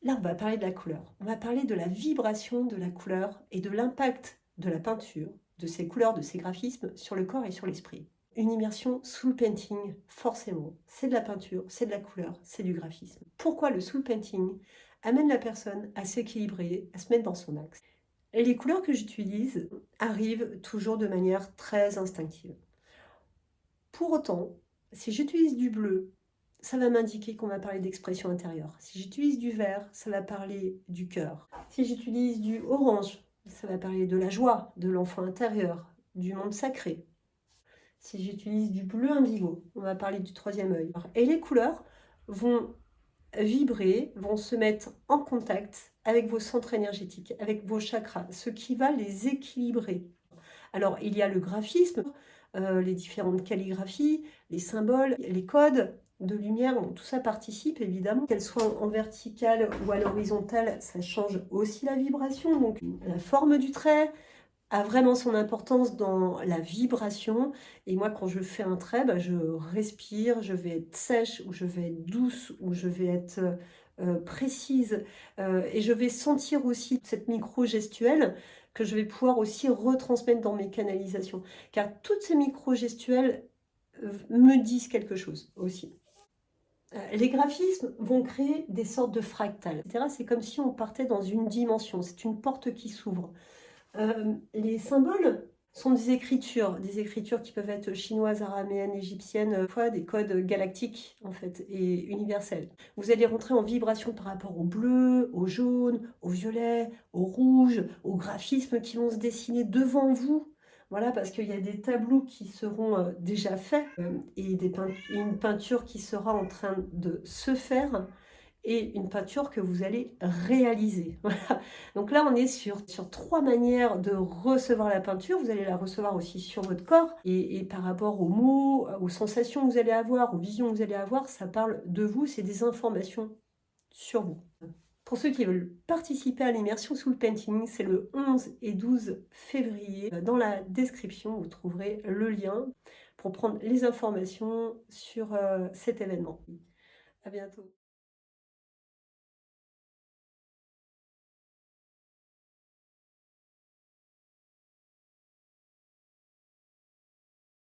Là, on va parler de la couleur. On va parler de la vibration de la couleur et de l'impact de la peinture, de ces couleurs, de ces graphismes sur le corps et sur l'esprit. Une immersion soul painting, forcément, c'est de la peinture, c'est de la couleur, c'est du graphisme. Pourquoi le soul painting amène la personne à s'équilibrer, à se mettre dans son axe? Et les couleurs que j'utilise arrivent toujours de manière très instinctive. Pour autant, si j'utilise du bleu, ça va m'indiquer qu'on va parler d'expression intérieure. Si j'utilise du vert, ça va parler du cœur. Si j'utilise du orange, ça va parler de la joie, de l'enfant intérieur, du monde sacré. Si j'utilise du bleu indigo, on va parler du troisième œil. Et les couleurs vont vibrer, vont se mettre en contact avec vos centres énergétiques, avec vos chakras, ce qui va les équilibrer. Alors, il y a le graphisme, les différentes calligraphies, les symboles, les codes de lumière, bon, tout ça participe évidemment. Qu'elles soient en verticale ou à l'horizontale, ça change aussi la vibration. Donc, la forme du trait a vraiment son importance dans la vibration. Et moi, quand je fais un trait, bah, je respire, je vais être sèche, ou je vais être douce, ou je vais être précise. Et je vais sentir aussi cette micro-gestuelle que je vais pouvoir aussi retransmettre dans mes canalisations. Car toutes ces micro-gestuelles me disent quelque chose aussi. Les graphismes vont créer des sortes de fractales, etc. C'est comme si on partait dans une dimension, c'est une porte qui s'ouvre. Les symboles sont des écritures qui peuvent être chinoises, araméennes, égyptiennes, fois des codes galactiques en fait et universels. Vous allez rentrer en vibration par rapport au bleu, au jaune, au violet, au rouge, aux graphismes qui vont se dessiner devant vous. Voilà, parce qu'il y a des tableaux qui seront déjà faits et une peinture qui sera en train de se faire et une peinture que vous allez réaliser. Voilà. Donc là, on est sur 3 manières de recevoir la peinture. Vous allez la recevoir aussi sur votre corps et par rapport aux mots, aux sensations que vous allez avoir, aux visions que vous allez avoir, ça parle de vous, c'est des informations sur vous. Pour ceux qui veulent participer à l'immersion Soul Painting, c'est le 11 et 12 février. Dans la description, vous trouverez le lien pour prendre les informations sur cet événement. À bientôt.